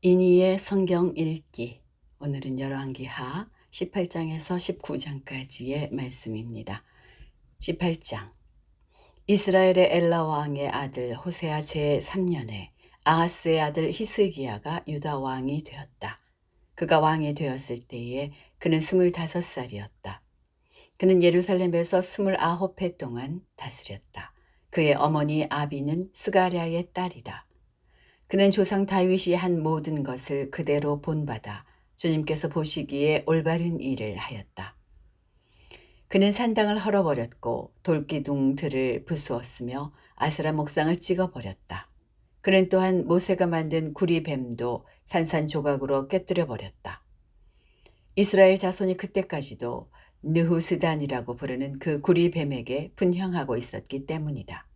이니의 성경 읽기. 오늘은 열왕기하 18장에서 19장까지의 말씀입니다. 18장. 이스라엘의 엘라 왕의 아들 호세아 제3년에 아하스의 아들 히스기야가 유다 왕이 되었다. 그가 왕이 되었을 때에 그는 25살이었다. 그는 예루살렘에서 29해 동안 다스렸다. 그의 어머니 아비는 스가랴의 딸이다. 그는 조상 다윗이 한 모든 것을 그대로 본받아 주님께서 보시기에 올바른 일을 하였다. 그는 산당을 헐어버렸고 돌기둥들을 부수었으며 아세라 목상을 찍어버렸다. 그는 또한 모세가 만든 구리뱀도 산산조각으로 깨뜨려버렸다. 이스라엘 자손이 그때까지도 느후스단이라고 부르는 그 구리뱀에게 분향하고 있었기 때문이다.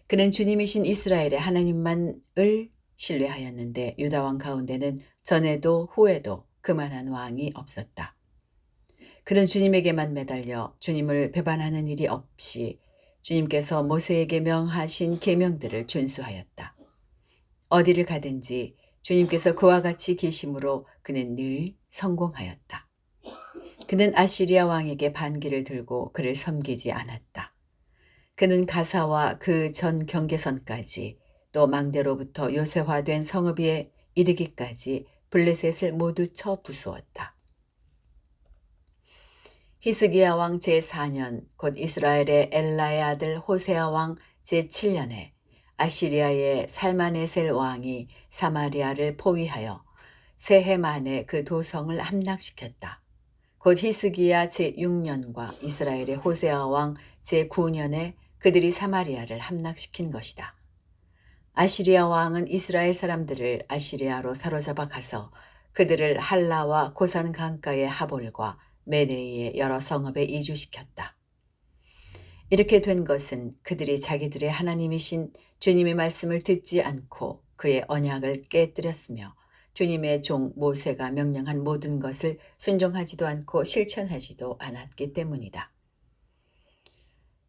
그는 주님이신 이스라엘의 하나님만을 신뢰하였는데 유다 왕 가운데는 전에도 후에도 그만한 왕이 없었다. 그는 주님에게만 매달려 주님을 배반하는 일이 없이 주님께서 모세에게 명하신 계명들을 준수하였다. 어디를 가든지 주님께서 그와 같이 계심으로 그는 늘 성공하였다. 그는 아시리아 왕에게 반기를 들고 그를 섬기지 않았다. 그는 가사와 그 전 경계선까지 또 망대로부터 요새화된 성읍에 이르기까지 블레셋을 모두 쳐 부수었다. 히스기야 왕 제4년 곧 이스라엘의 엘라의 아들 호세아 왕 제7년에 아시리아의 살마네셀 왕이 사마리아를 포위하여 세 해 만에 그 도성을 함락시켰다. 곧 히스기야 제6년과 이스라엘의 호세아 왕 제9년에 그들이 사마리아를 함락시킨 것이다. 아시리아 왕은 이스라엘 사람들을 아시리아로 사로잡아 가서 그들을 할라와 고산 강가의 하볼과 메네이의 여러 성읍에 이주시켰다. 이렇게 된 것은 그들이 자기들의 하나님이신 주님의 말씀을 듣지 않고 그의 언약을 깨뜨렸으며 주님의 종 모세가 명령한 모든 것을 순종하지도 않고 실천하지도 않았기 때문이다.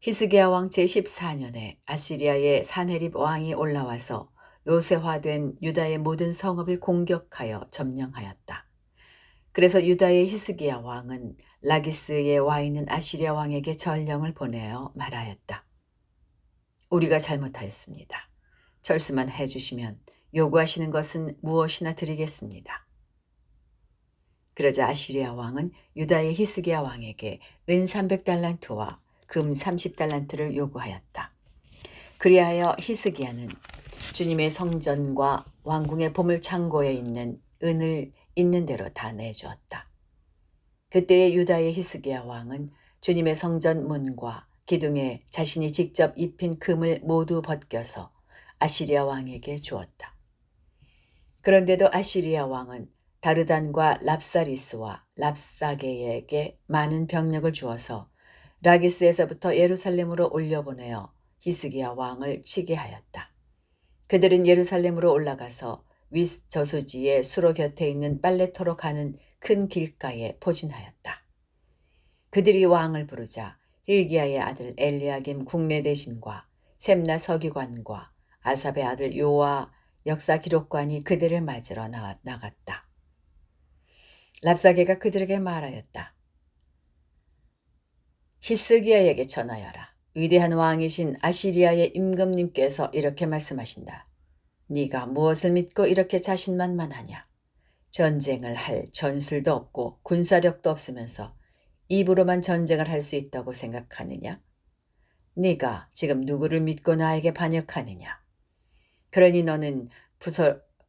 히스기야 왕 제14년에 아시리아의 사네립 왕이 올라와서 요새화된 유다의 모든 성읍을 공격하여 점령하였다. 그래서 유다의 히스기야 왕은 라기스에 와 있는 아시리아 왕에게 전령을 보내어 말하였다. 우리가 잘못하였습니다. 철수만 해주시면 요구하시는 것은 무엇이나 드리겠습니다. 그러자 아시리아 왕은 유다의 히스기야 왕에게 은 300달란트와 금 30달란트를 요구하였다. 그리하여 히스기야는 주님의 성전과 왕궁의 보물창고에 있는 은을 있는 대로 다 내주었다. 그때의 유다의 히스기야 왕은 주님의 성전 문과 기둥에 자신이 직접 입힌 금을 모두 벗겨서 아시리아 왕에게 주었다. 그런데도 아시리아 왕은 다르단과 랍사리스와 랍사게에게 많은 병력을 주어서 라기스에서부터 예루살렘으로 올려보내어 히스기야 왕을 치게 하였다. 그들은 예루살렘으로 올라가서 윗 저수지의 수로 곁에 있는 빨래터로 가는 큰 길가에 포진하였다. 그들이 왕을 부르자 hil기야의 아들 엘리야김 국내 대신과 셈나 서기관과 아삽의 아들 요아 역사 기록관이 그들을 맞으러 나갔다. 랍사게가 그들에게 말하였다. 히스기야에게 전하여라. 위대한 왕이신 아시리아의 임금님께서 이렇게 말씀하신다. 네가 무엇을 믿고 이렇게 자신만만하냐? 전쟁을 할 전술도 없고 군사력도 없으면서 입으로만 전쟁을 할 수 있다고 생각하느냐? 네가 지금 누구를 믿고 나에게 반역하느냐? 그러니 너는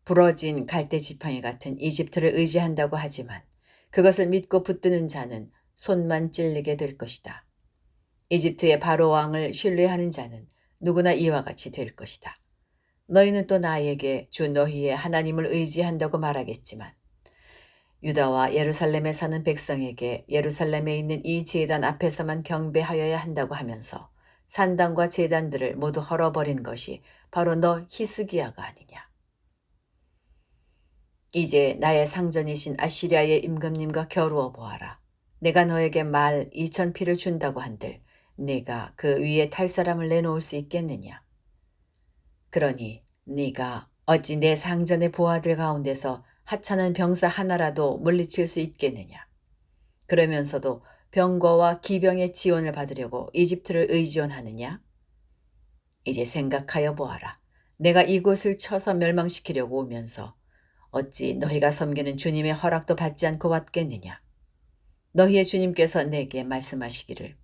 부러진 갈대 지팡이 같은 이집트를 의지한다고 하지만 그것을 믿고 붙드는 자는 손만 찔리게 될 것이다. 이집트의 바로 왕을 신뢰하는 자는 누구나 이와 같이 될 것이다. 너희는 또 나에게 주 너희의 하나님을 의지한다고 말하겠지만 유다와 예루살렘에 사는 백성에게 예루살렘에 있는 이 제단 앞에서만 경배하여야 한다고 하면서 산당과 제단들을 모두 헐어버린 것이 바로 너 히스기야가 아니냐. 이제 나의 상전이신 아시리아의 임금님과 겨루어 보아라. 내가 너에게 말 2,000피를 준다고 한들 네가 그 위에 탈 사람을 내놓을 수 있겠느냐. 그러니 네가 어찌 내 상전의 보아들 가운데서 하찮은 병사 하나라도 물리칠 수 있겠느냐. 그러면서도 병거와 기병의 지원을 받으려고 이집트를 의지원하느냐? 이제 생각하여 보아라. 내가 이곳을 쳐서 멸망시키려고 오면서 어찌 너희가 섬기는 주님의 허락도 받지 않고 왔겠느냐. 너희의 주님께서 내게 말씀하시기를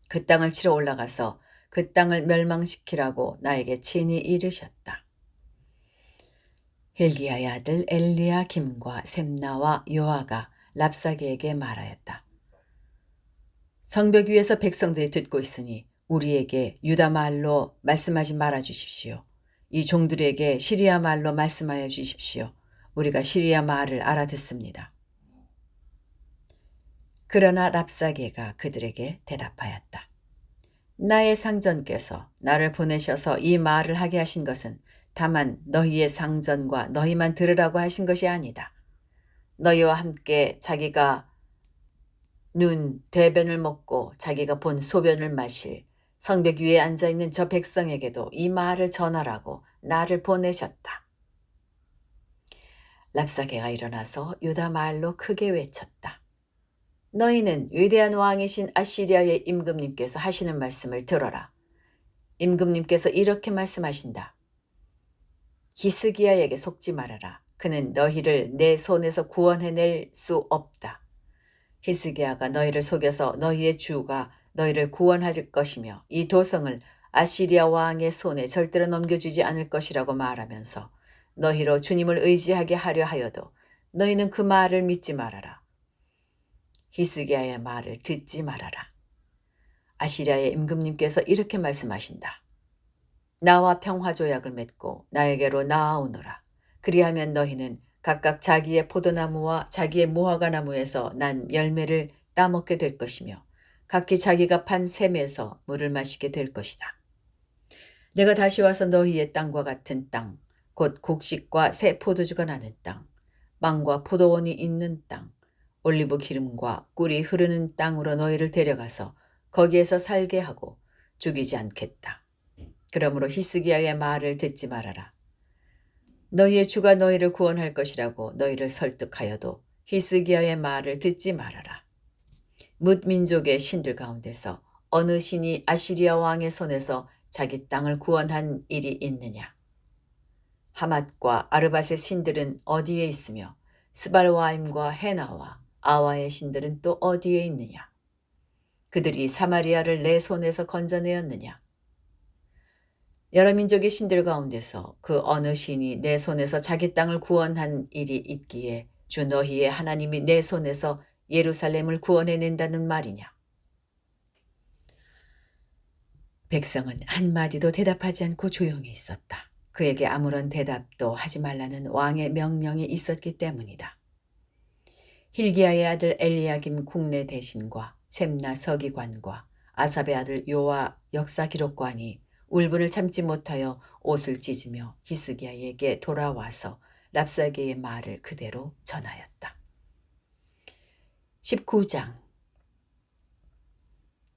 그 땅을 치러 올라가서 그 땅을 멸망시키라고 나에게 친히 이르셨다. hil기야의 아들 엘리야김과 셈나와 요아가 랍사게에게 말하였다. 성벽 위에서 백성들이 듣고 있으니 우리에게 유다 말로 말씀하지 말아 주십시오. 이 종들에게 시리아 말로 말씀하여 주십시오. 우리가 시리아 말을 알아듣습니다. 그러나 랍사게가 그들에게 대답하였다. 나의 상전께서 나를 보내셔서 이 말을 하게 하신 것은 다만 너희의 상전과 너희만 들으라고 하신 것이 아니다. 너희와 함께 자기가 눈 대변을 먹고 자기가 본 소변을 마실 성벽 위에 앉아있는 저 백성에게도 이 말을 전하라고 나를 보내셨다. 랍사게가 일어나서 유다 말로 크게 외쳤다. 너희는 위대한 왕이신 아시리아의 임금님께서 하시는 말씀을 들어라. 임금님께서 이렇게 말씀하신다. 히스기야에게 속지 말아라. 그는 너희를 내 손에서 구원해낼 수 없다. 히스기야가 너희를 속여서 너희의 주가 너희를 구원할 것이며 이 도성을 아시리아 왕의 손에 절대로 넘겨주지 않을 것이라고 말하면서 너희로 주님을 의지하게 하려 하여도 너희는 그 말을 믿지 말아라. 히스기야의 말을 듣지 말아라. 아시리아의 임금님께서 이렇게 말씀하신다. 나와 평화조약을 맺고 나에게로 나아오너라. 그리하면 너희는 각각 자기의 포도나무와 자기의 무화과나무에서 난 열매를 따먹게 될 것이며 각기 자기가 판 샘에서 물을 마시게 될 것이다. 내가 다시 와서 너희의 땅과 같은 땅, 곧 곡식과 새 포도주가 나는 땅, 빵과 포도원이 있는 땅, 올리브 기름과 꿀이 흐르는 땅으로 너희를 데려가서 거기에서 살게 하고 죽이지 않겠다. 그러므로 히스기야의 말을 듣지 말아라. 너희의 주가 너희를 구원할 것이라고 너희를 설득하여도 히스기야의 말을 듣지 말아라. 뭇 민족의 신들 가운데서 어느 신이 아시리아 왕의 손에서 자기 땅을 구원한 일이 있느냐? 하맛과 아르밧의 신들은 어디에 있으며 스발와임과 헤나와 아와의 신들은 또 어디에 있느냐? 그들이 사마리아를 내 손에서 건져내었느냐? 여러 민족의 신들 가운데서 그 어느 신이 내 손에서 자기 땅을 구원한 일이 있기에 주 너희의 하나님이 내 손에서 예루살렘을 구원해낸다는 말이냐? 백성은 한마디도 대답하지 않고 조용히 있었다. 그에게 아무런 대답도 하지 말라는 왕의 명령이 있었기 때문이다. hil기야의 아들 엘리야김 국내 대신과 셈나 서기관과 아삽의 아들 요아 역사기록관이 울분을 참지 못하여 옷을 찢으며 히스기야에게 돌아와서 랍사게의 말을 그대로 전하였다. 19장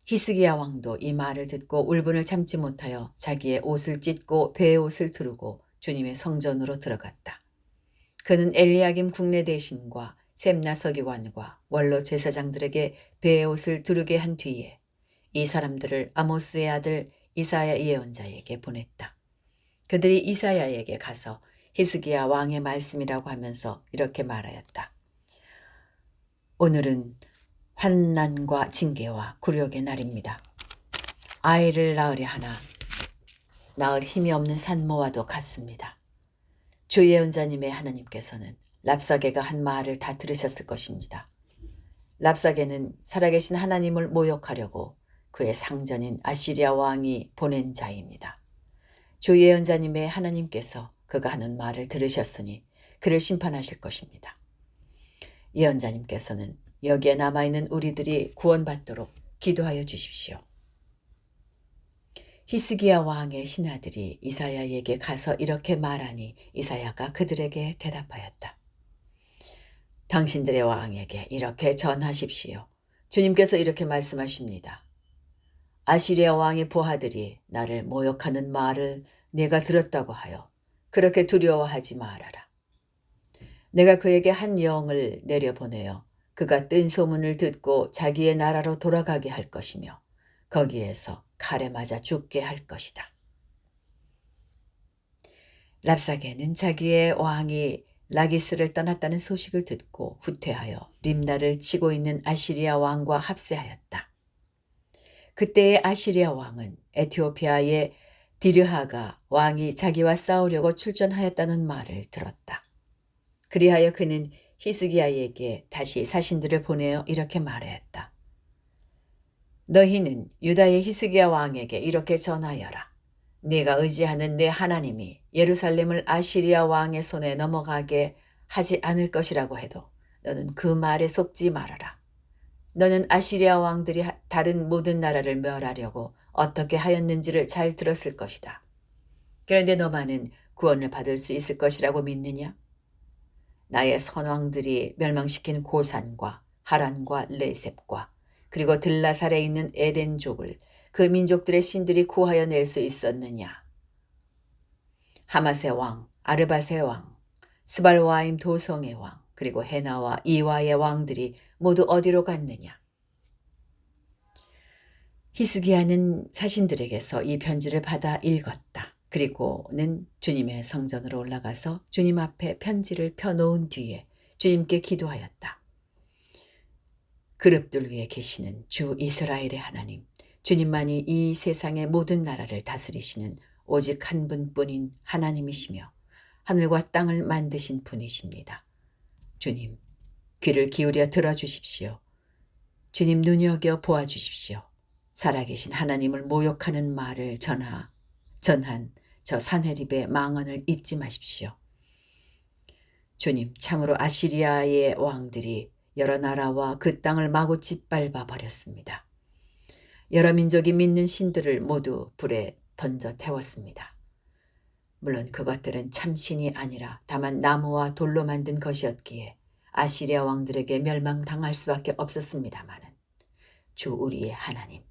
히스기야 왕도 이 말을 듣고 울분을 참지 못하여 자기의 옷을 찢고 베옷을 두르고 주님의 성전으로 들어갔다. 그는 엘리야김 국내 대신과 셈나 서기관과 원로 제사장들에게 베옷을 두르게 한 뒤에 이 사람들을 아모스의 아들 이사야 예언자에게 보냈다. 그들이 이사야에게 가서 히스기야 왕의 말씀이라고 하면서 이렇게 말하였다. 오늘은 환난과 징계와 굴욕의 날입니다. 아이를 낳으려 하나 낳을 힘이 없는 산모와도 같습니다. 주 예언자님의 하나님께서는 랍사게가 한 말을 다 들으셨을 것입니다. 랍사게는 살아계신 하나님을 모욕하려고 그의 상전인 아시리아 왕이 보낸 자입니다. 주 예언자님의 하나님께서 그가 하는 말을 들으셨으니 그를 심판하실 것입니다. 예언자님께서는 여기에 남아있는 우리들이 구원받도록 기도하여 주십시오. 히스기야 왕의 신하들이 이사야에게 가서 이렇게 말하니 이사야가 그들에게 대답하였다. 당신들의 왕에게 이렇게 전하십시오. 주님께서 이렇게 말씀하십니다. 아시리아 왕의 보하들이 나를 모욕하는 말을 내가 들었다고 하여 그렇게 두려워하지 말아라. 내가 그에게 한 영을 내려보내어 그가 뜬 소문을 듣고 자기의 나라로 돌아가게 할 것이며 거기에서 칼에 맞아 죽게 할 것이다. 랍사게는 자기의 왕이 라기스를 떠났다는 소식을 듣고 후퇴하여 림나를 치고 있는 아시리아 왕과 합세하였다. 그때의 아시리아 왕은 에티오피아의 디르하가 왕이 자기와 싸우려고 출전하였다는 말을 들었다. 그리하여 그는 히스기야에게 다시 사신들을 보내어 이렇게 말하였다. 너희는 유다의 히스기야 왕에게 이렇게 전하여라. 네가 의지하는 내 하나님이 예루살렘을 아시리아 왕의 손에 넘어가게 하지 않을 것이라고 해도 너는 그 말에 속지 말아라. 너는 아시리아 왕들이 다른 모든 나라를 멸하려고 어떻게 하였는지를 잘 들었을 것이다. 그런데 너만은 구원을 받을 수 있을 것이라고 믿느냐? 나의 선왕들이 멸망시킨 고산과 하란과 레셉과 그리고 들라살에 있는 에덴족을 그 민족들의 신들이 구하여 낼 수 있었느냐? 하맛의 왕, 아르밧의 왕, 스발와임 도성의 왕, 그리고 헤나와 이와의 왕들이 모두 어디로 갔느냐? 히스기야는 사신들에게서 이 편지를 받아 읽었다. 그리고는 주님의 성전으로 올라가서 주님 앞에 편지를 펴놓은 뒤에 주님께 기도하였다. 그룹들 위에 계시는 주 이스라엘의 하나님, 주님만이 이 세상의 모든 나라를 다스리시는 오직 한 분뿐인 하나님이시며 하늘과 땅을 만드신 분이십니다. 주님, 귀를 기울여 들어주십시오. 주님 눈여겨 보아주십시오. 살아계신 하나님을 모욕하는 말을 전한 저 산헤립의 망언을 잊지 마십시오. 주님, 참으로 아시리아의 왕들이 여러 나라와 그 땅을 마구 짓밟아 버렸습니다. 여러 민족이 믿는 신들을 모두 불에 던져 태웠습니다. 물론 그것들은 참신이 아니라 다만 나무와 돌로 만든 것이었기에 아시리아 왕들에게 멸망당할 수밖에 없었습니다마는 주 우리의 하나님,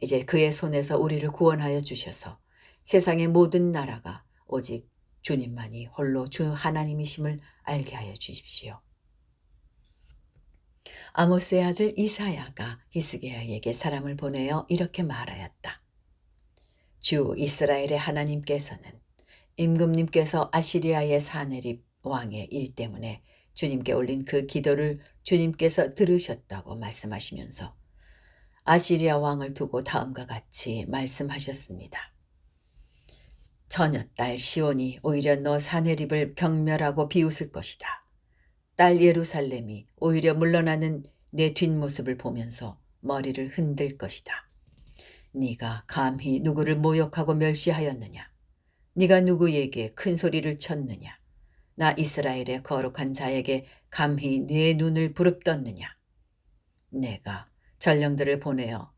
이제 그의 손에서 우리를 구원하여 주셔서 세상의 모든 나라가 오직 주님만이 홀로 주 하나님이심을 알게 하여 주십시오. 아모스의 아들 이사야가 히스기야에게 사람을 보내어 이렇게 말하였다. 주 이스라엘의 하나님께서는 임금님께서 아시리아의 사네립 왕의 일 때문에 주님께 올린 그 기도를 주님께서 들으셨다고 말씀하시면서 아시리아 왕을 두고 다음과 같이 말씀하셨습니다. 처녀딸 시온이 오히려 너 사네립을 경멸하고 비웃을 것이다. 딸 예루살렘이 오히려 물러나는 내 뒷모습을 보면서 머리를 흔들 것이다. 네가 감히 누구를 모욕하고 멸시하였느냐? 네가 누구에게 큰 소리를 쳤느냐? 나 이스라엘의 거룩한 자에게 감히 네 눈을 부릅떴느냐? 내가 전령들을 보내어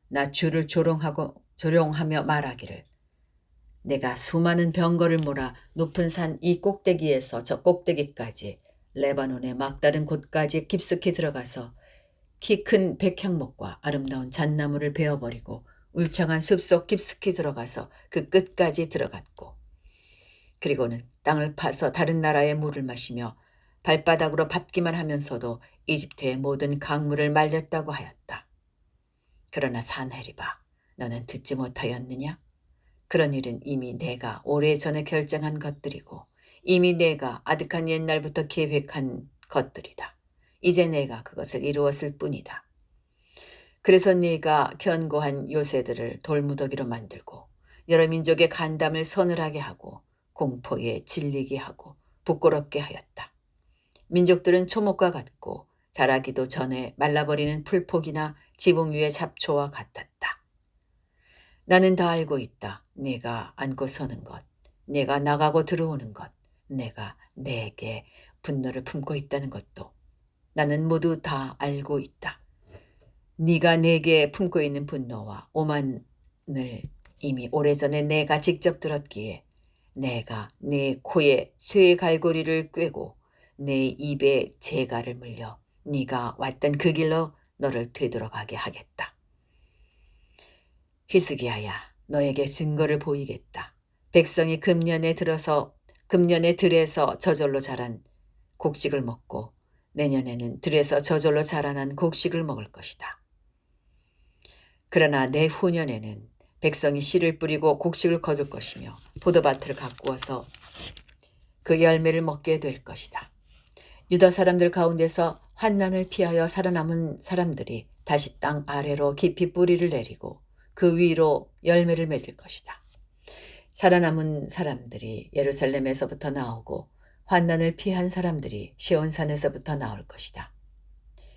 나 주를 조롱하며 말하기를 내가 수많은 병거를 몰아 높은 산 이 꼭대기에서 저 꼭대기까지 레바논의 막다른 곳까지 깊숙이 들어가서 키 큰 백향목과 아름다운 잣나무를 베어버리고 울창한 숲속 깊숙이 들어가서 그 끝까지 들어갔고 그리고는 땅을 파서 다른 나라의 물을 마시며 발바닥으로 밟기만 하면서도 이집트의 모든 강물을 말렸다고 하였다. 그러나 산헤립아, 너는 듣지 못하였느냐? 그런 일은 이미 내가 오래전에 결정한 것들이고 이미 내가 아득한 옛날부터 계획한 것들이다. 이제 내가 그것을 이루었을 뿐이다. 그래서 네가 견고한 요새들을 돌무더기로 만들고 여러 민족의 간담을 서늘하게 하고 공포에 질리게 하고 부끄럽게 하였다. 민족들은 초목과 같고 자라기도 전에 말라버리는 풀폭이나 지붕 위의 잡초와 같았다. 나는 다 알고 있다. 네가 앉고 서는 것, 네가 나가고 들어오는 것, 내가 내게 분노를 품고 있다는 것도 나는 모두 다 알고 있다. 네가 내게 품고 있는 분노와 오만을 이미 오래전에 내가 직접 들었기에 내가 네 코에 쇠 갈고리를 꿰고 내 입에 재갈을 물려 네가 왔던 그 길로 너를 되돌아가게 하겠다. 히스기야야, 너에게 증거를 보이겠다. 백성이 금년에 들에서 저절로 자란 곡식을 먹고 내년에는 들에서 저절로 자라난 곡식을 먹을 것이다. 그러나 내후년에는 백성이 씨를 뿌리고 곡식을 거둘 것이며 포도밭을 가꾸어서 그 열매를 먹게 될 것이다. 유다 사람들 가운데서 환난을 피하여 살아남은 사람들이 다시 땅 아래로 깊이 뿌리를 내리고 그 위로 열매를 맺을 것이다. 살아남은 사람들이 예루살렘에서부터 나오고 환난을 피한 사람들이 시온산에서부터 나올 것이다.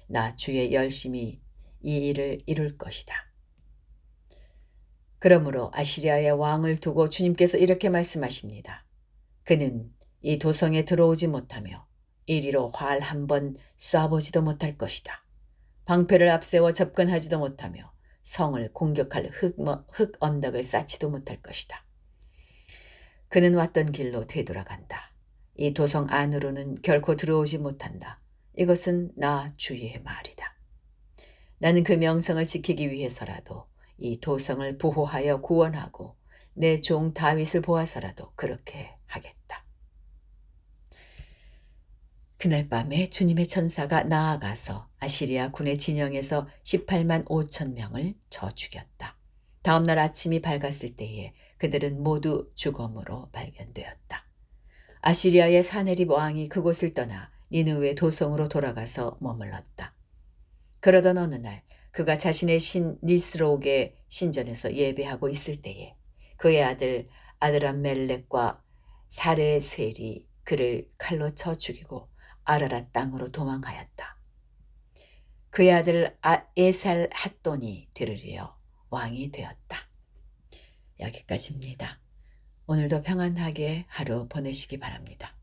나 주의 열심히 이 일을 이룰 것이다. 그러므로 아시리아의 왕을 두고 주님께서 이렇게 말씀하십니다. 그는 이 도성에 들어오지 못하며 이리로 활 한 번 쏴보지도 못할 것이다. 방패를 앞세워 접근하지도 못하며 성을 공격할 흙 언덕을 쌓지도 못할 것이다. 그는 왔던 길로 되돌아간다. 이 도성 안으로는 결코 들어오지 못한다. 이것은 나 주의 말이다. 나는 그 명성을 지키기 위해서라도 이 도성을 보호하여 구원하고 내 종 다윗을 보아서라도 그렇게 하겠다. 그날 밤에 주님의 천사가 나아가서 아시리아 군의 진영에서 18만 5천 명을 쳐 죽였다. 다음 날 아침이 밝았을 때에 그들은 모두 죽음으로 발견되었다. 아시리아의 사네립 왕이 그곳을 떠나 니느웨 도성으로 돌아가서 머물렀다. 그러던 어느 날 그가 자신의 신 니스록의 신전에서 예배하고 있을 때에 그의 아들 아드람멜렉과 사레셀이 그를 칼로 쳐 죽이고 아라랏 땅으로 도망하였다. 그의 아들 에살 핫돈이 들으려 왕이 되었다. 여기까지입니다. 오늘도 평안하게 하루 보내시기 바랍니다.